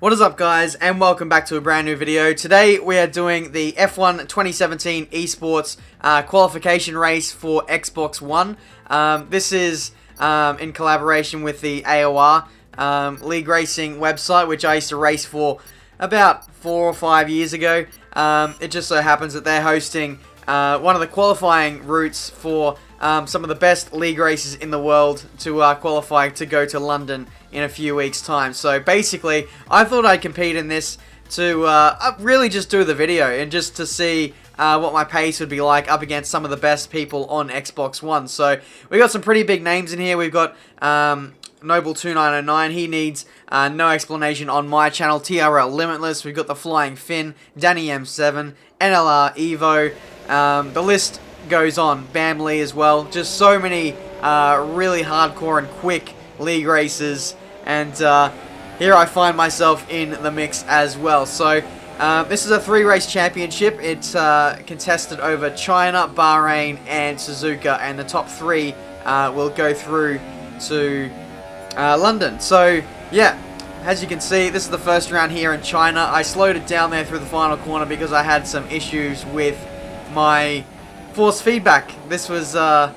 What is up, guys, and welcome back to a brand new video. Today we are doing the F1 2017 Esports Qualification race for Xbox One. This is in collaboration with the AOR League Racing website, which I used to race for about 4 or 5 years ago. It just so happens that they're hosting one of the qualifying routes for some of the best league races in the world to qualify to go to London in a few weeks' time. So basically, I thought I'd compete in this to really just do the video and just to see what my pace would be like up against some of the best people on Xbox One. So we got some pretty big names in here. We've got Noble2909, he needs no explanation on my channel. TRL Limitless, we've got the Flying Finn, Danny M7, NLR Evo, the list goes on. Bam Lee as well. Just so many really hardcore and quick league races, and here I find myself in the mix as well. So this is a 3-race championship. It's contested over China, Bahrain, and Suzuka, and the top 3 will go through to London. So yeah, as you can see, this is the first round here in China. I slowed it down there through the final corner because I had some issues with my force feedback. This was a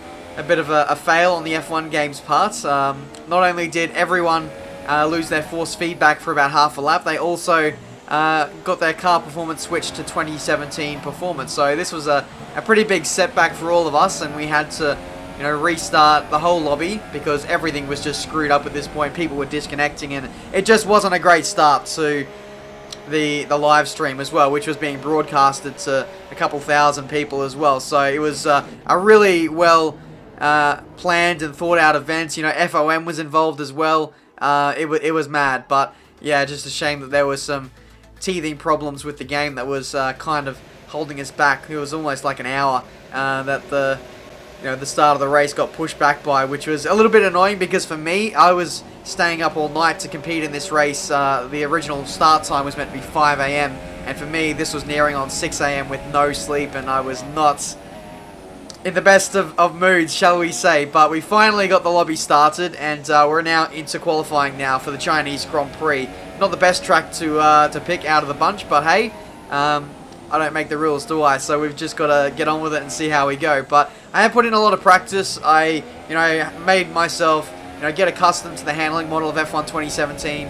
bit of a fail on the F1 game's part. Not only did everyone lose their force feedback for about half a lap, they also got their car performance switched to 2017 performance. So this was a pretty big setback for all of us, and we had to restart the whole lobby because everything was just screwed up at this point. People were disconnecting, and it just wasn't a great start to the live stream as well, which was being broadcasted to a couple thousand people as well. So it was a really well planned and thought out event. FOM was involved as well. It was mad, but yeah, just a shame that there was some teething problems with the game that was kind of holding us back. It was almost like an hour that the start of the race got pushed back by, which was a little bit annoying because for me, I was staying up all night to compete in this race. The original start time was meant to be 5 AM, and for me, this was nearing on 6 AM with no sleep, and I was not in the best of moods, shall we say. But we finally got the lobby started, and we're now into qualifying now for the Chinese Grand Prix. Not the best track to pick out of the bunch, but hey, I don't make the rules, do I? So we've just got to get on with it and see how we go. But I have put in a lot of practice. I made myself get accustomed to the handling model of F1 2017.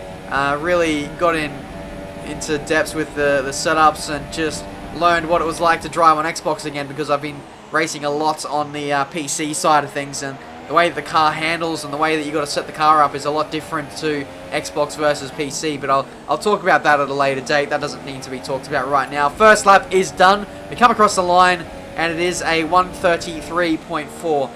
Really got into depths with the setups and just learned what it was like to drive on Xbox again, because I've been racing a lot on the PC side of things, and the way that the car handles and the way that you got to set the car up is a lot different to Xbox versus PC, but I'll talk about that at a later date. That doesn't need to be talked about right now. First lap is done. We come across the line, and it is a 1:33.4.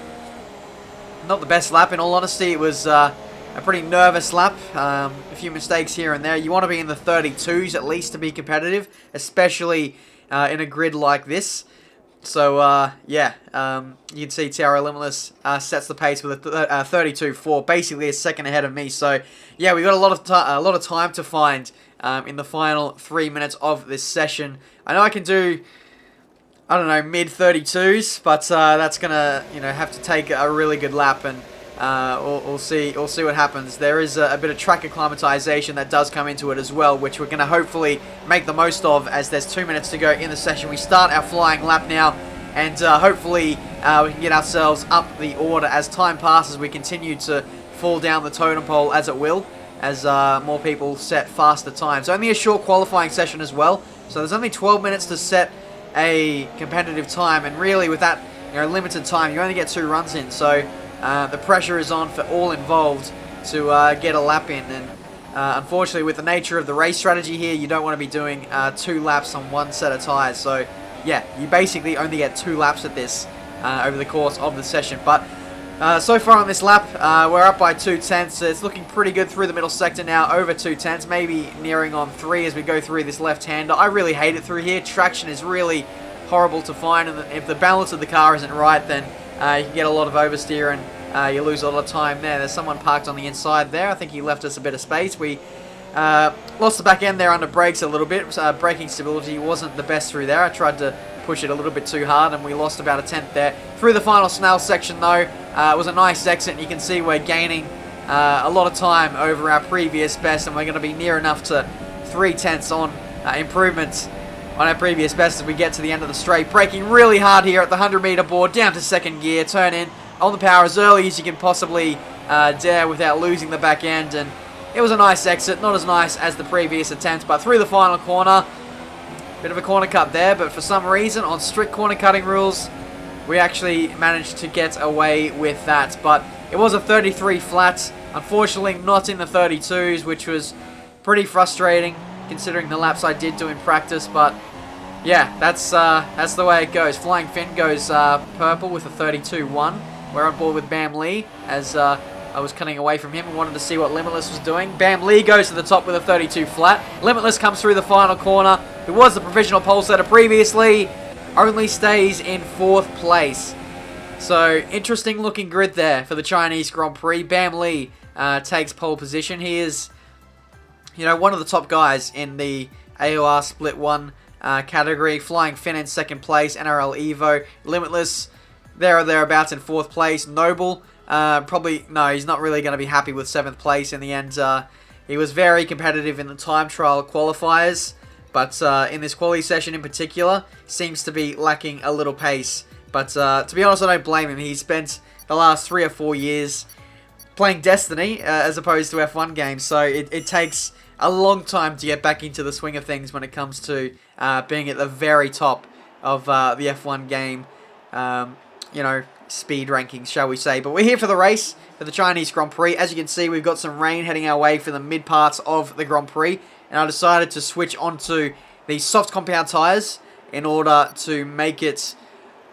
Not the best lap, in all honesty. It was a pretty nervous lap. A few mistakes here and there. You want to be in the 32s at least to be competitive, especially in a grid like this. So, yeah, you can see TRL Limitless sets the pace with a 32.4, basically a second ahead of me. So, yeah, we got a lot of time to find in the final 3 minutes of this session. I know I can do, I don't know, mid-32s, but that's gonna, have to take a really good lap, and we'll see what happens. There is a bit of track acclimatization that does come into it as well, which we're going to hopefully make the most of as there's 2 minutes to go in the session. We start our flying lap now, and hopefully we can get ourselves up the order as time passes. We continue to fall down the totem pole as it will, as more people set faster times. Only a short qualifying session as well, so there's only 12 minutes to set a competitive time, and really with that limited time, you only get 2 runs in, so the pressure is on for all involved to get a lap in, and unfortunately with the nature of the race strategy here, you don't want to be doing 2 laps on 1 set of tyres. So yeah, you basically only get 2 laps at this over the course of the session. But so far on this lap, we're up by 2/10. It's looking pretty good through the middle sector now, over 2/10, maybe nearing on 3 as we go through this left-hander. I really hate it through here. Traction is really horrible to find, and if the balance of the car isn't right, then you can get a lot of oversteer, and you lose a lot of time there. There's someone parked on the inside there. I think he left us a bit of space. We lost the back end there under brakes a little bit. Braking stability wasn't the best through there. I tried to push it a little bit too hard, and we lost about a tenth there. Through the final snarl section, though, it was a nice exit, and you can see we're gaining a lot of time over our previous best, and we're going to be near enough to 3/10 on improvements on our previous best as we get to the end of the straight. Braking really hard here at the 100-meter board, down to second gear, turn in on the power as early as you can possibly dare without losing the back end, and it was a nice exit, not as nice as the previous attempt, but through the final corner. Bit of a corner cut there, but for some reason, on strict corner cutting rules, we actually managed to get away with that. But it was a 33 flat, unfortunately not in the 32s, which was pretty frustrating considering the laps I did do in practice. But yeah, that's the way it goes. Flying Finn goes purple with a 32-1. We're on board with Bam Lee as I was cutting away from him and wanted to see what Limitless was doing. Bam Lee goes to the top with a 32 flat. Limitless comes through the final corner, who was the provisional pole setter previously, only stays in 4th place. So, interesting looking grid there for the Chinese Grand Prix. Bam Lee takes pole position. He is, you know, one of the top guys in the AOR Split 1 category. Flying Finn in 2nd place, NRL Evo. Limitless, there or thereabouts in 4th place. Noble, probably, no, he's not really going to be happy with 7th place in the end. He was very competitive in the time trial qualifiers, but in this quali session in particular, seems to be lacking a little pace. But to be honest, I don't blame him. He spent the last 3 or 4 years playing Destiny as opposed to F1 games, so it takes a long time to get back into the swing of things when it comes to being at the very top of the F1 game, you know, speed rankings, shall we say. But we're here for the race, for the Chinese Grand Prix. As you can see, we've got some rain heading our way for the mid parts of the Grand Prix, and I decided to switch onto the soft compound tyres in order to make it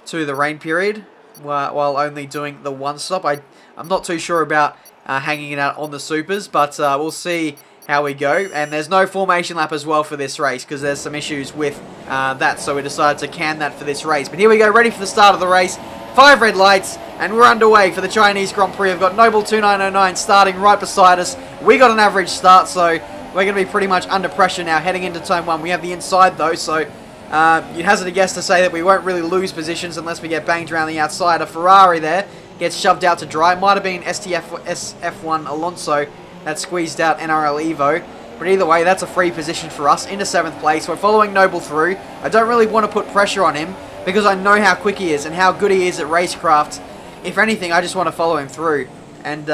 to the rain period while only doing the one stop. I'm not too sure about hanging it out on the supers, but we'll see how we go. And there's no formation lap as well for this race because there's some issues with that, so we decided to can that for this race. But here we go, ready for the start of the race. 5 red lights, and we're underway for the Chinese Grand Prix. We've got Noble 2909 starting right beside us. We got an average start, so we're going to be pretty much under pressure now heading into turn 1. We have the inside though, so you'd hazard a guess to say that we won't really lose positions unless we get banged around the outside. A Ferrari there gets shoved out to dry. It might have been SF1 Alonso that squeezed out NRL Evo. But either way, that's a free position for us into 7th place. We're following Noble through. I don't really want to put pressure on him because I know how quick he is and how good he is at racecraft. If anything, I just want to follow him through and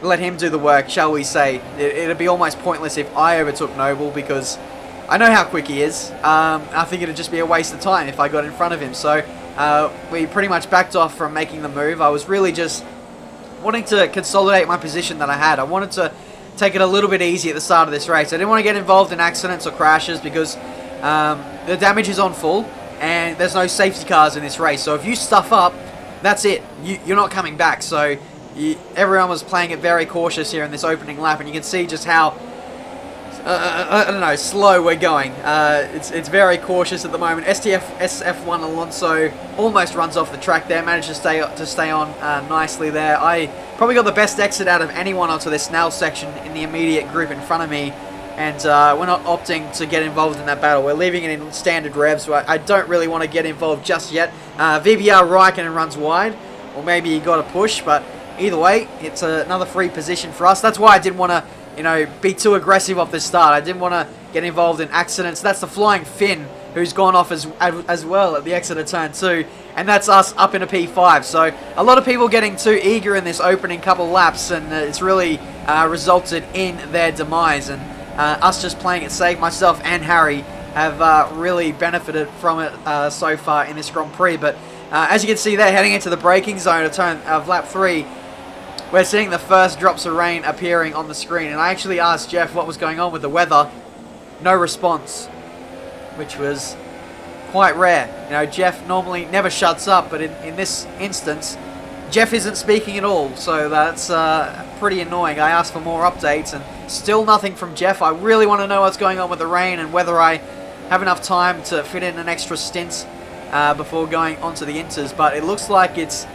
let him do the work, shall we say. It'd be almost pointless if I overtook Noble because I know how quick he is. I think it'd just be a waste of time if I got in front of him. So we pretty much backed off from making the move. I was really just wanting to consolidate my position that I had. I wanted to take it a little bit easy at the start of this race. I didn't want to get involved in accidents or crashes because the damage is on full and there's no safety cars in this race. So if you stuff up, that's it. You're not coming back. So everyone was playing it very cautious here in this opening lap, and you can see just how I don't know, slow we're going. It's very cautious at the moment. SF1 Alonso almost runs off the track there, managed to stay on nicely there. I probably got the best exit out of anyone onto this Snell section in the immediate group in front of me, and we're not opting to get involved in that battle. We're leaving it in standard revs, so I don't really want to get involved just yet. VBR Raikkonen runs wide, or maybe he got a push, but either way, it's another free position for us. That's why I didn't want to, you know, be too aggressive off the start. I didn't want to get involved in accidents. That's the Flying Finn who's gone off as well at the exit of turn 2, and that's us up in a P5. So a lot of people getting too eager in this opening couple laps, and it's really resulted in their demise. And us just playing it safe, myself and Harry, have really benefited from it so far in this Grand Prix. But as you can see there, heading into the braking zone of lap 3, we're seeing the first drops of rain appearing on the screen, and I actually asked Jeff what was going on with the weather. No response, which was quite rare. You know, Jeff normally never shuts up, but in this instance, Jeff isn't speaking at all, so that's pretty annoying. I asked for more updates, and still nothing from Jeff. I really want to know what's going on with the rain and whether I have enough time to fit in an extra stint before going onto the inters, but it looks like it's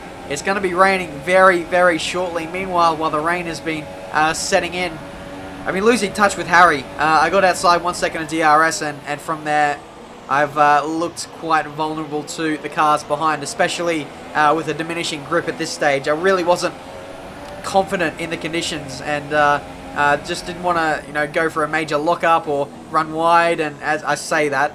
going to be raining very, very shortly. Meanwhile, while the rain has been setting in, I've been losing touch with Harry. I got outside 1 second of DRS, and from there, I've looked quite vulnerable to the cars behind, especially with a diminishing grip at this stage. I really wasn't confident in the conditions, and Just didn't want to, go for a major lockup or run wide. And as I say that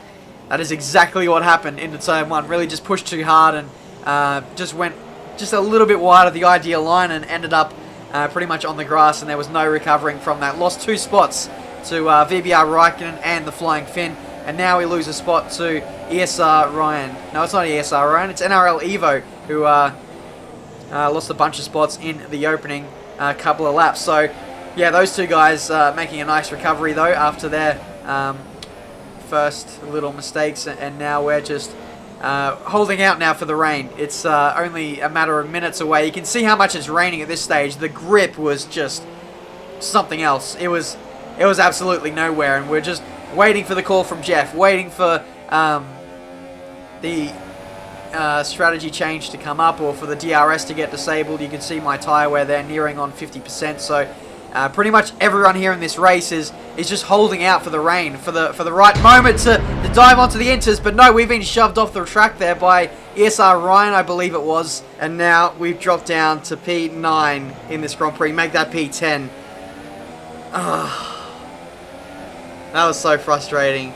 is exactly what happened into turn 1. Really just pushed too hard and just went just a little bit wide of the ideal line and ended up pretty much on the grass, and there was no recovering from that. Lost 2 spots to VBR Raikkonen and the Flying Finn, and now we lose a spot to ESR Ryan. No, it's not ESR Ryan, it's NRL Evo, who lost a bunch of spots in the opening couple of laps. So, yeah, those 2 guys making a nice recovery, though, after their first little mistakes, and now we're just holding out now for the rain. It's only a matter of minutes away. You can see how much it's raining at this stage. The grip was just something else. It was absolutely nowhere, and we're just waiting for the call from Jeff, waiting for the strategy change to come up, or for the DRS to get disabled. You can see my tyre wear there nearing on 50%, so pretty much everyone here in this race is just holding out for the rain, for the right moment to dive onto the inters. But no, we've been shoved off the track there by ESR Ryan, I believe it was, and now we've dropped down to P9 in this Grand Prix. Make that P10. That was so frustrating.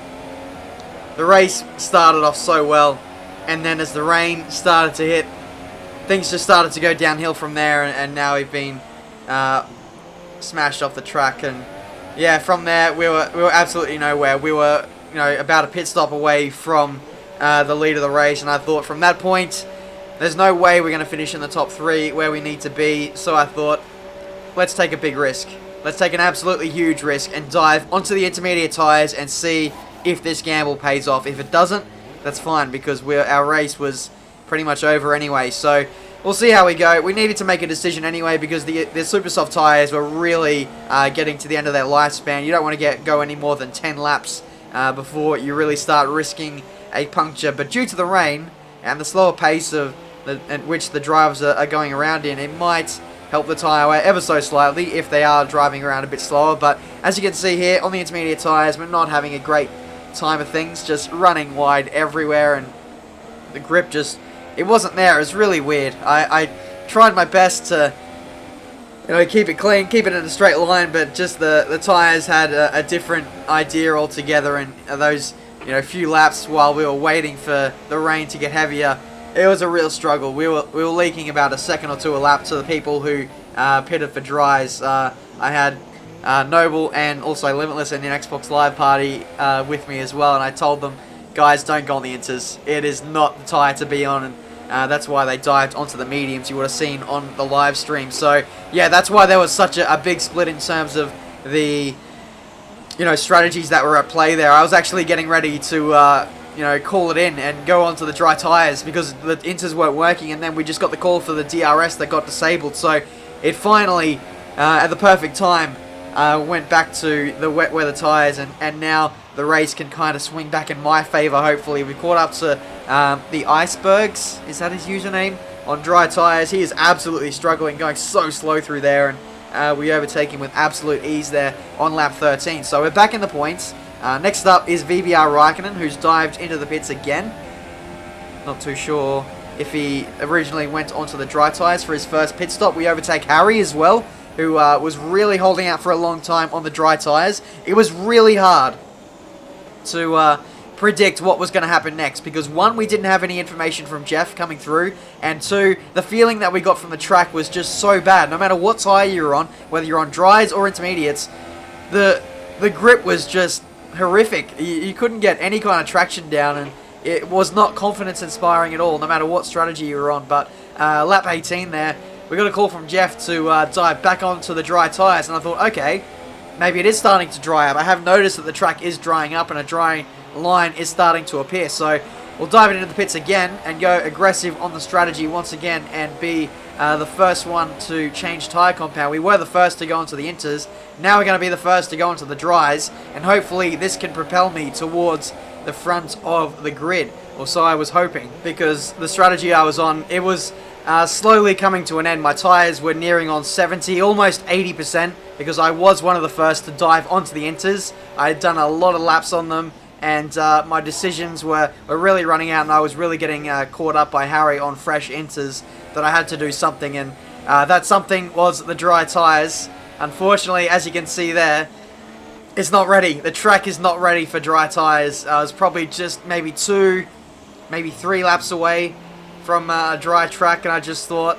The race started off so well, and then as the rain started to hit, things just started to go downhill from there, and now we've been smashed off the track. And yeah, from there we were absolutely nowhere. We were about a pit stop away from the lead of the race, and I thought from that point there's no way we're going to finish in the top 3 where we need to be. So I thought, let's take a big risk. Let's take an absolutely huge risk and dive onto the intermediate tyres and see if this gamble pays off. If it doesn't, that's fine, because our race was pretty much over anyway. So we'll see how we go. We needed to make a decision anyway, because the super soft tyres were really getting to the end of their lifespan. You don't want to go any more than 10 laps before you really start risking a puncture. But due to the rain and the slower pace at which the drivers are going around in, it might help the tyre wear ever so slightly if they are driving around a bit slower. But as you can see here, on the intermediate tyres, we're not having a great time of things, just running wide everywhere, and the grip just, it wasn't there. It was really weird. I tried my best to keep it clean, keep it in a straight line, but just the tyres had a different idea altogether, and those few laps while we were waiting for the rain to get heavier, it was a real struggle. We were leaking about a second or 2 a lap to the people who pitted for dries. I had Noble and also Limitless in the Xbox Live party with me as well, and I told them, guys, don't go on the inters. It is not the tyre to be on, and that's why they dived onto the mediums. You would have seen on the live stream. So yeah, that's why there was such a big split in terms of the strategies that were at play there. I was actually getting ready to call it in and go onto the dry tyres because the inters weren't working, and then we just got the call for the DRS that got disabled. So it finally, at the perfect time, went back to the wet weather tyres, and now the race can kind of swing back in my favour, hopefully. We caught up to the Icebergs, is that his username, on dry tyres. He is absolutely struggling, going so slow through there, and we overtake him with absolute ease there on lap 13. So we're back in the points. Next up is VBR Raikkonen, who's dived into the pits again. Not too sure if he originally went onto the dry tyres for his first pit stop. We overtake Harry as well, who was really holding out for a long time on the dry tyres. It was really hard to predict what was going to happen next, because 1, we didn't have any information from Jeff coming through, and 2, the feeling that we got from the track was just so bad. No matter what tyre you're on, whether you're on dries or intermediates, the grip was just horrific. You couldn't get any kind of traction down, and it was not confidence inspiring at all, no matter what strategy you were on. But lap 18 there, we got a call from Jeff to dive back onto the dry tyres, and I thought, okay, maybe it is starting to dry up. I have noticed that the track is drying up and a dry line is starting to appear, so we'll dive into the pits again and go aggressive on the strategy once again and be the first one to change tyre compound. We were the first to go onto the inters. Now we're going to be the first to go onto the dries, and hopefully this can propel me towards the front of the grid, or so I was hoping, because the strategy I was on, it was slowly coming to an end. My tyres were nearing on 70, almost 80%, because I was one of the first to dive onto the inters. I had done a lot of laps on them, and my decisions were really running out, and I was really getting caught up by Harry on fresh inters, that I had to do something, and that something was the dry tyres. unfortunately, as you can see there, it's not ready. The track is not ready for dry tyres. I was probably just maybe 2, maybe 3 laps away from a dry track, and I just thought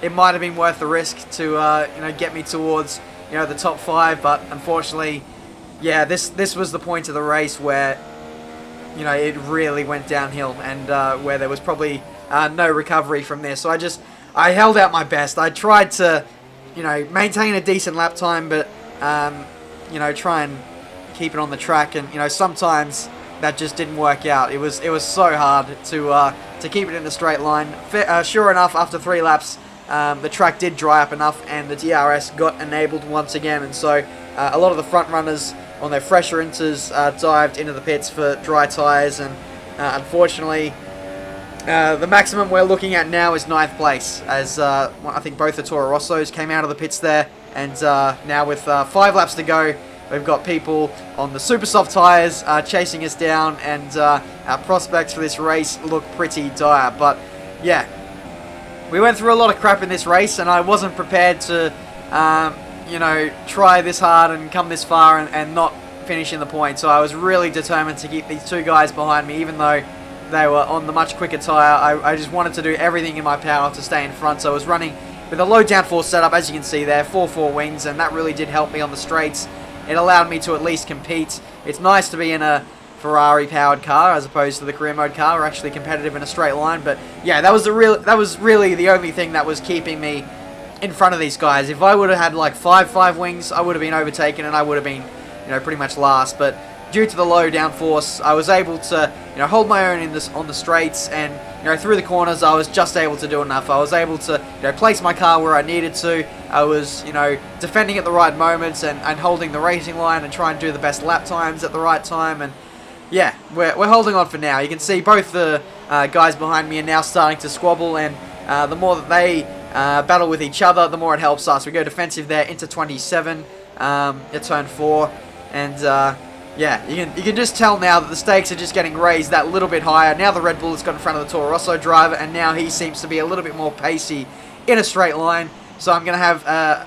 it might have been worth the risk to you know, get me towards, you know, the top 5. But unfortunately, yeah, this was the point of the race where, you know, it really went downhill, and where there was probably no recovery from there. So I held out my best. I tried to, you know, maintain a decent lap time, but you know, try and keep it on the track. And you know, sometimes that just didn't work out. It was so hard to keep it in a straight line. Sure enough, after 3 laps, the track did dry up enough, and the DRS got enabled once again. And so a lot of the front runners on their fresher inters dived into the pits for dry tyres, and unfortunately, the maximum we're looking at now is 9th place, as I think both the Toro Rossos came out of the pits there, and now with 5 laps to go, we've got people on the super soft tyres chasing us down, and our prospects for this race look pretty dire. But yeah, we went through a lot of crap in this race, and I wasn't prepared to you know, try this hard and come this far and not finish in the point. So I was really determined to keep these 2 guys behind me, even though they were on the much quicker tyre. I just wanted to do everything in my power to stay in front. So I was running with a low downforce setup, as you can see there, 4 wings, and that really did help me on the straights. It allowed me to at least compete. It's nice to be in a Ferrari-powered car as opposed to the career mode car. We're actually competitive in a straight line, but yeah, that was really the only thing that was keeping me in front of these guys. If I would have had like 5 wings, I would have been overtaken, and I would have been, you know, pretty much last. But due to the low downforce, I was able to, you know, hold my own on the straights, and you know, through the corners, I was just able to do enough. I was able to, you know, place my car where I needed to. I was, you know, defending at the right moments and holding the racing line and trying to do the best lap times at the right time. And yeah, we're holding on for now. You can see both the guys behind me are now starting to squabble, and the more that they battle with each other, the more it helps us. We go defensive there into 27 at turn 4, and yeah, you can just tell now that the stakes are just getting raised that little bit higher. Now the Red Bull has got in front of the Toro Rosso driver, and now he seems to be a little bit more pacey in a straight line. So I'm going to have a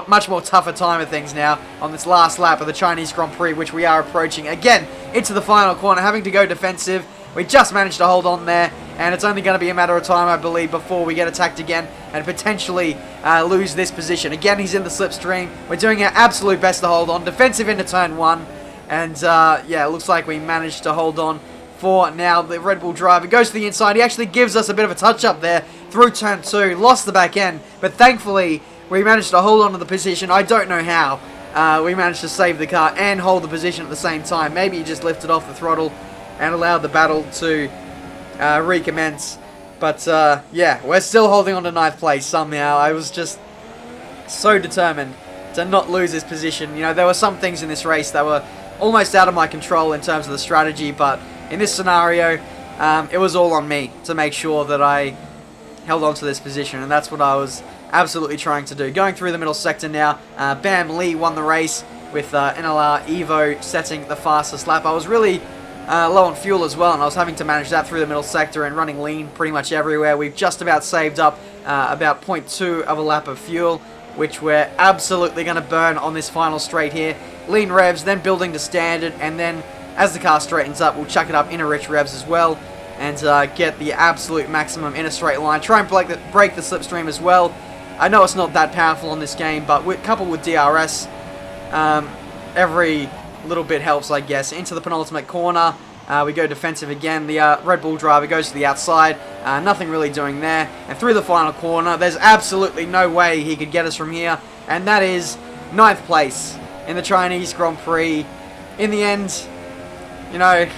much more tougher time of things now on this last lap of the Chinese Grand Prix, which we are approaching again into the final corner, having to go defensive. We just managed to hold on there, and it's only going to be a matter of time, I believe, before we get attacked again and potentially lose this position. Again, he's in the slipstream. We're doing our absolute best to hold on. Defensive into turn 1. And yeah, it looks like we managed to hold on for now. The Red Bull driver goes to the inside. He actually gives us a bit of a touch-up there through turn 2. Lost the back end, but thankfully we managed to hold on to the position. I don't know how. We managed to save the car and hold the position at the same time. Maybe he just lifted off the throttle and allowed the battle to recommence. But yeah, we're still holding on to 9th place somehow. I was just so determined to not lose this position. You know, there were some things in this race that were almost out of my control in terms of the strategy, but in this scenario, it was all on me to make sure that I held on to this position, and that's what I was absolutely trying to do. Going through the middle sector now, Bam Lee won the race with NLR Evo setting the fastest lap. I was really low on fuel as well, and I was having to manage that through the middle sector and running lean pretty much everywhere. We've just about saved up about 0.2 of a lap of fuel, which we're absolutely going to burn on this final straight here. Lean revs, then building to standard, and then as the car straightens up, we'll chuck it up into rich revs as well, and get the absolute maximum in a straight line. Try and break the slipstream as well. I know it's not that powerful on this game, but coupled with DRS, every little bit helps, I guess. Into the penultimate corner, we go defensive again. The Red Bull driver goes to the outside, nothing really doing there. And through the final corner, there's absolutely no way he could get us from here, and that is 9th place in the Chinese Grand Prix. In the end, you know,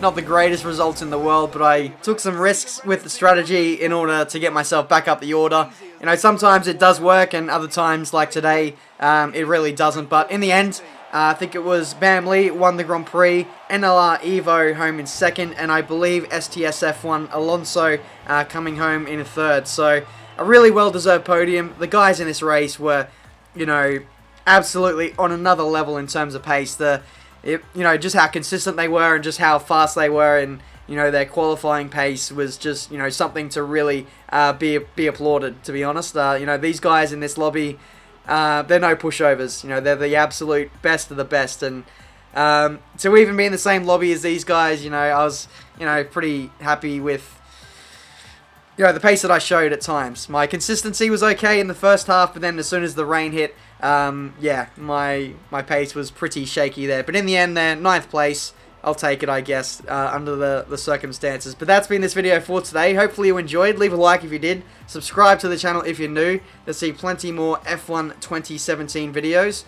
not the greatest results in the world, but I took some risks with the strategy in order to get myself back up the order. You know, sometimes it does work, and other times, like today, it really doesn't. But in the end, I think it was Bam Lee won the Grand Prix, NLR Evo home in 2nd, and I believe STSF1 Alonso coming home in 3rd. So a really well-deserved podium. The guys in this race were, you know, absolutely on another level in terms of pace. You know, just how consistent they were and just how fast they were, and you know, their qualifying pace was just, you know, something to really be applauded, to be honest. You know, these guys in this lobby, they're no pushovers. You know, they're the absolute best of the best. And to even be in the same lobby as these guys, you know, I was, you know, pretty happy with, you know, the pace that I showed at times. My consistency was okay in the first half, but then as soon as the rain hit, yeah, my pace was pretty shaky there. But in the end there, 9th place, I'll take it, I guess, under the circumstances. But that's been this video for today. Hopefully you enjoyed. Leave a like if you did. Subscribe to the channel if you're new to see plenty more F1 2017 videos.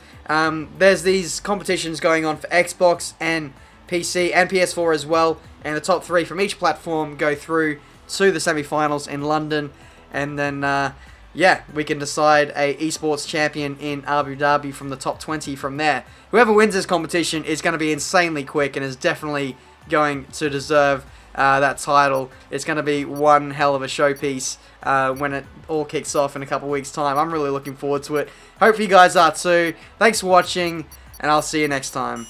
There's these competitions going on for Xbox and PC and PS4 as well. And the top 3 from each platform go through to the semi-finals in London, and then yeah, we can decide a esports champion in Abu Dhabi from the top 20 from there. Whoever wins this competition is going to be insanely quick and is definitely going to deserve that title. It's going to be one hell of a showpiece when it all kicks off in a couple weeks time. I'm really looking forward to it. Hope you guys are too. Thanks for watching, and I'll see you next time.